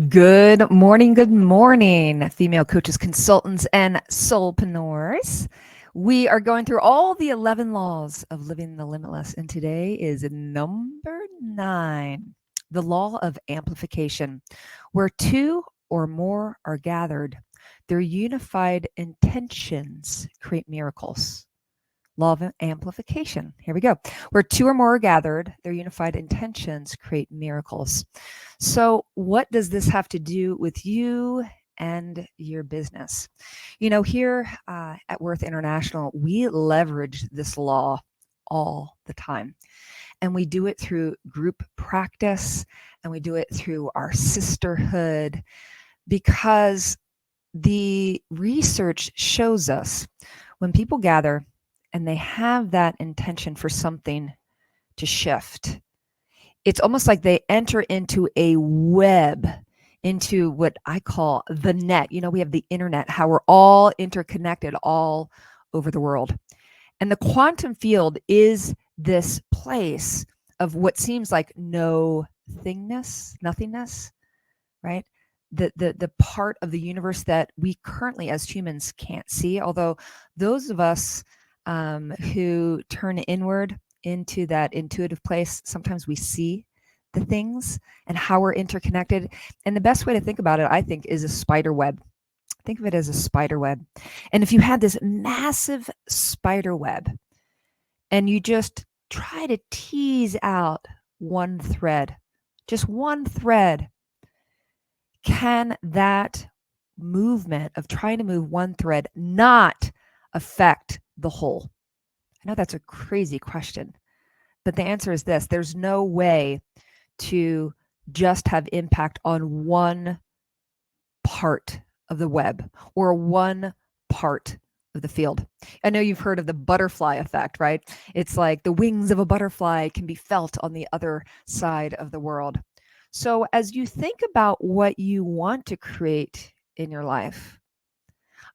Good morning, female coaches, consultants, and soulpreneurs. We are going through all the 11 laws of living the limitless, and today is number 9, the law of amplification. Where two or more are gathered, their unified intentions create miracles. Law of amplification. Here we go. Where two or more are gathered, their unified intentions create miracles. So, what does this have to do with you and your business? Here at Worth International, we leverage this law all the time. And we do it through group practice and we do it through our sisterhood because the research shows us when people gather and they have that intention for something to shift, it's almost like they enter into a web, into what I call the net. We have the internet, how we're all interconnected all over the world. And the quantum field is this place of what seems like nothingness, right? The part of the universe that we currently as humans can't see, although those of us who turn inward into that intuitive place, sometimes we see the things and how we're interconnected. And the best way to think about it, I think, is a spider web. Think of it as a spider web. And if you had this massive spider web and you just try to tease out one thread, just one thread, can that movement of trying to move one thread not affect the whole? I know that's a crazy question, but the answer is this: there's no way to just have impact on one part of the web or one part of the field. I know you've heard of the butterfly effect, right? It's like the wings of a butterfly can be felt on the other side of the world. So as you think about what you want to create in your life,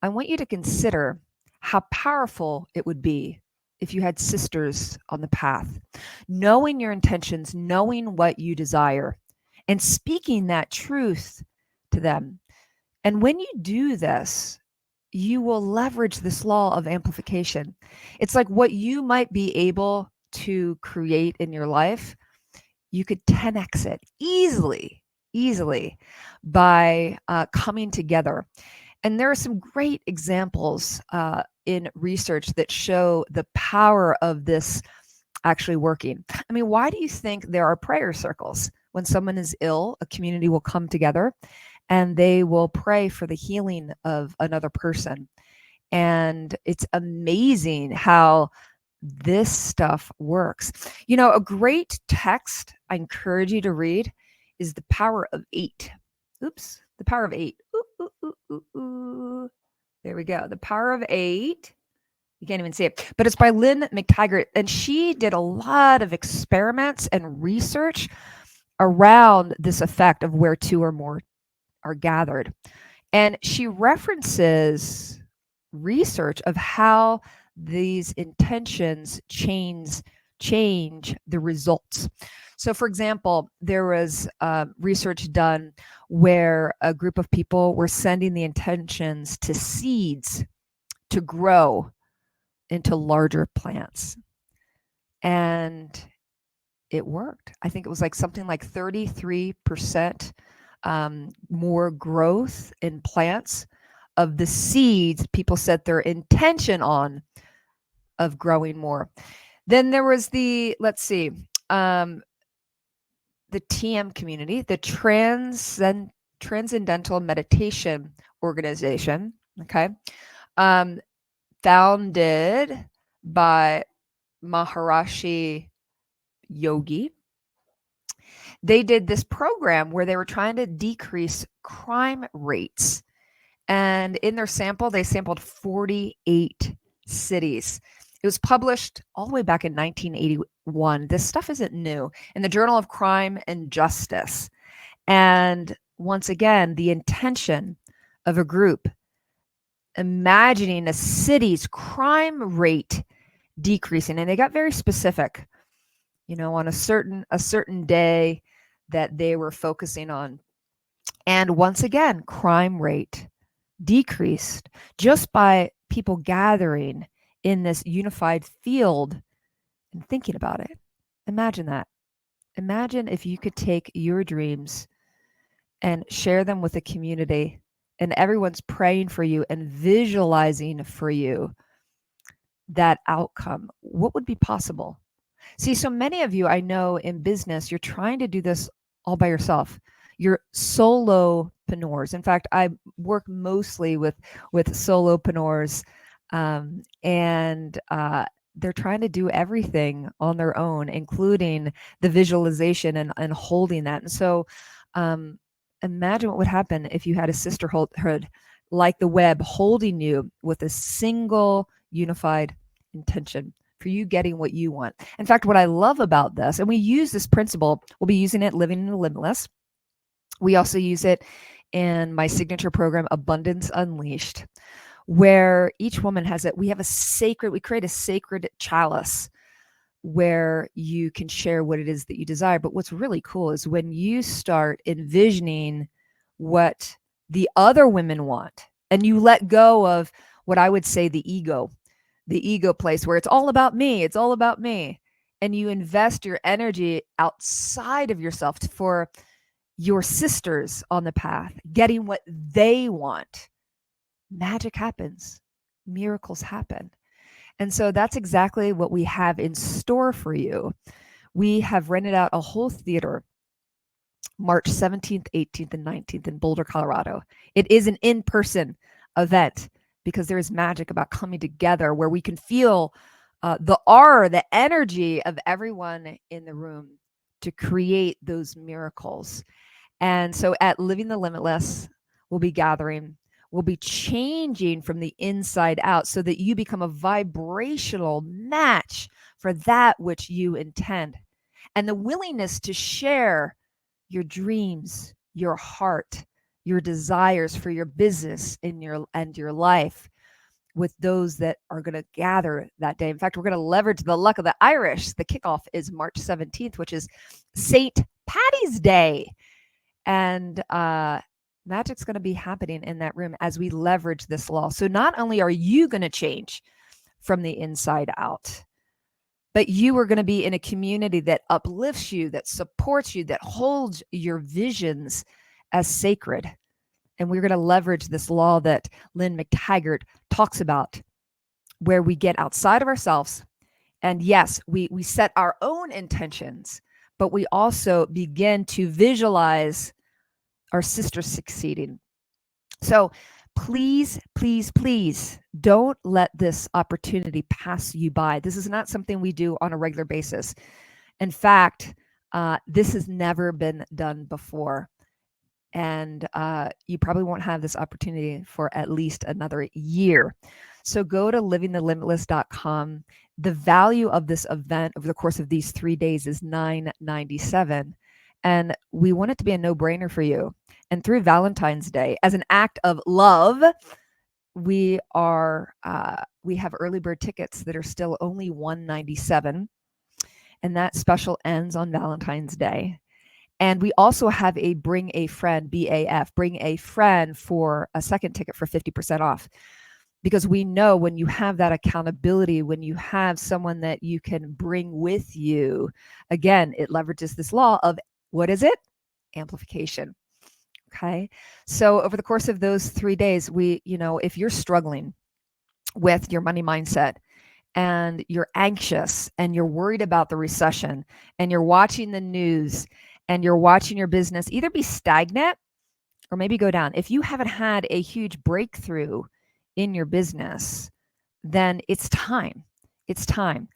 I want you to consider how powerful it would be if you had sisters on the path, knowing your intentions, knowing what you desire, and speaking that truth to them. And when you do this, you will leverage this law of amplification. It's like what you might be able to create in your life, you could 10x it easily by coming together. And there are some great examples in research that show the power of this actually working. I mean, why do you think there are prayer circles? When someone is ill, a community will come together and they will pray for the healing of another person. And it's amazing how this stuff works. A great text I encourage you to read is The Power of 8. Oops, The Power of 8. Ooh. There we go. The Power of 8. You can't even see it, but it's by Lynn McTaggart. And she did a lot of experiments and research around this effect of where two or more are gathered. And she references research of how these intentions change the results. So, for example, there was research done where a group of people were sending the intentions to seeds to grow into larger plants. And it worked. I think it was like something like 33% more growth in plants of the seeds people set their intention on of growing more. Then there was the TM community, the Transcendental Meditation Organization, okay, founded by Maharishi Yogi. They did this program where they were trying to decrease crime rates. And in their sample, they sampled 48 cities. It was published all the way back in 1981. This stuff isn't new, in the Journal of Crime and Justice. And once again, the intention of a group imagining a city's crime rate decreasing, and they got very specific, on a certain day that they were focusing on And once again, crime rate decreased just by people gathering in this unified field and thinking about it. Imagine that. Imagine if you could take your dreams and share them with the community, and everyone's praying for you and visualizing for you that outcome. What would be possible? See, so many of you I know in business, you're trying to do this all by yourself. You're solopreneurs. In fact, I work mostly with solopreneurs, and they're trying to do everything on their own, including the visualization and holding that. And so, um, imagine what would happen if you had a sisterhood like the web holding you with a single unified intention for you getting what you want. In fact, what I love about this, and we use this principle, we'll be using it living in the limitless. We also use it in my signature program, Abundance Unleashed, where each woman has it. We create a sacred chalice where you can share what it is that you desire. But what's really cool is when you start envisioning what the other women want, and you let go of what I would say the ego place where it's all about me, and you invest your energy outside of yourself for your sisters on the path, getting what they want. Magic happens, miracles happen. And so that's exactly what we have in store for you. We have rented out a whole theater March 17th, 18th, and 19th in Boulder, Colorado. It is an in-person event because there is magic about coming together where we can feel the energy of everyone in the room to create those miracles. And so at Living the Limitless, we'll be gathering, we'll be changing from the inside out so that you become a vibrational match for that which you intend. And the willingness to share your dreams, your heart, your desires for your business and your life with those that are going to gather that day. In fact, we're going to leverage the luck of the Irish. The kickoff is March 17th, which is St. Patty's Day. And magic's going to be happening in that room as we leverage this law. So not only are you going to change from the inside out, but you are going to be in a community that uplifts you, that supports you, that holds your visions as sacred. And we're going to leverage this law that Lynn McTaggart talks about, where we get outside of ourselves. And yes, we set our own intentions, but we also begin to visualize our sisters succeeding. So please, please, please don't let this opportunity pass you by. This is not something we do on a regular basis. In fact, this has never been done before. And you probably won't have this opportunity for at least another year. So go to livingthelimitless.com. The value of this event over the course of these 3 days is $9.97. And we want it to be a no-brainer for you. And through Valentine's Day, as an act of love, we have early bird tickets that are still only $197, and that special ends on Valentine's Day. And we also have a Bring a Friend, BAF, Bring a Friend for a second ticket for 50% off. Because we know when you have that accountability, when you have someone that you can bring with you, again, it leverages this law of, what is it? Amplification. Okay. So over the course of those 3 days, if you're struggling with your money mindset and you're anxious and you're worried about the recession and you're watching the news and you're watching your business either be stagnant or maybe go down, if you haven't had a huge breakthrough in your business, then it's time. It's time.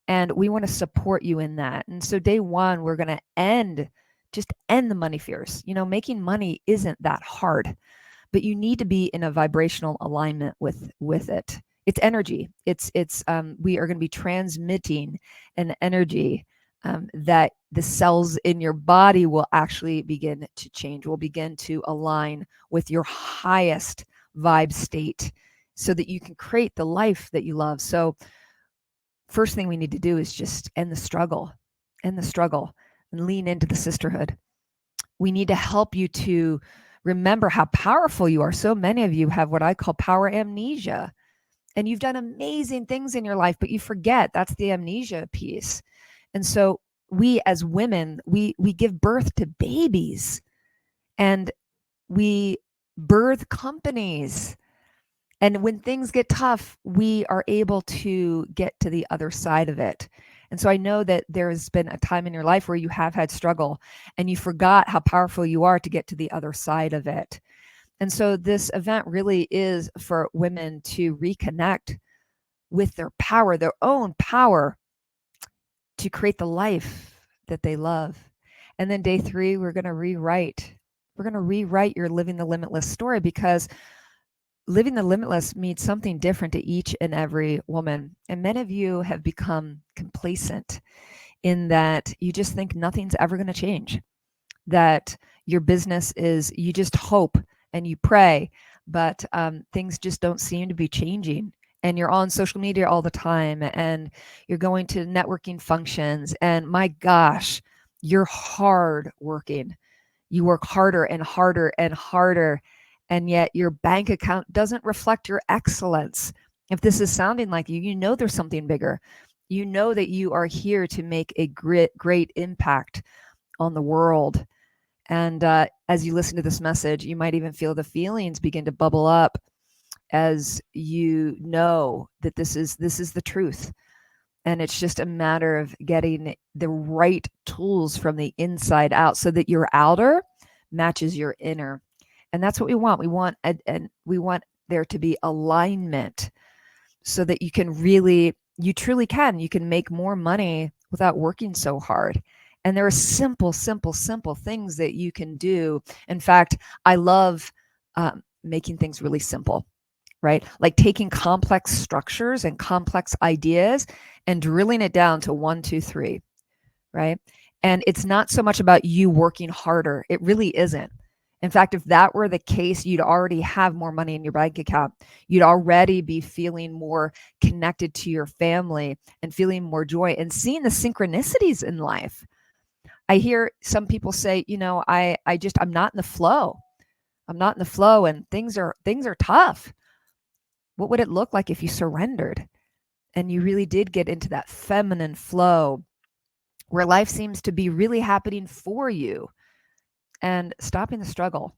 And we want to support you in that. And so day one, we're going to end the money fears. Making money isn't that hard, but you need to be in a vibrational alignment with it. It's energy. We are going to be transmitting an energy that the cells in your body will actually begin to change, will begin to align with your highest vibe state so that you can create the life that you love. So first thing we need to do is just end the struggle, and lean into the sisterhood. We need to help you to remember how powerful you are. So many of you have what I call power amnesia, and you've done amazing things in your life, but you forget. That's the amnesia piece. And so we as women, we give birth to babies, and we birth companies. And when things get tough, we are able to get to the other side of it. And so I know that there's been a time in your life where you have had struggle and you forgot how powerful you are to get to the other side of it. And so this event really is for women to reconnect with their power, their own power, to create the life that they love. And then day 3, we're going to rewrite. We're going to rewrite your Living the Limitless story, because living the limitless means something different to each and every woman. And many of you have become complacent in that you just think nothing's ever going to change, that your business is, you just hope and you pray, but things just don't seem to be changing. And you're on social media all the time, and you're going to networking functions, and my gosh, you're hard working. You work harder and harder and harder, and yet your bank account doesn't reflect your excellence. If this is sounding like you, you know there's something bigger. You know that you are here to make a great impact on the world. And as you listen to this message, you might even feel the feelings begin to bubble up as you know that this is the truth. And it's just a matter of getting the right tools from the inside out so that your outer matches your inner. And that's what we want. We want there to be alignment so that you can really, you truly can, you can make more money without working so hard. And there are simple things that you can do. In fact, I love making things really simple, right? Like taking complex structures and complex ideas and drilling it down to 1, 2, 3, right? And it's not so much about you working harder. It really isn't. In fact, if that were the case, you'd already have more money in your bank account. You'd already be feeling more connected to your family and feeling more joy and seeing the synchronicities in life. I hear some people say, you know, I'm not in the flow. I'm not in the flow, and things are tough. What would it look like if you surrendered and you really did get into that feminine flow where life seems to be really happening for you, and stopping the struggle?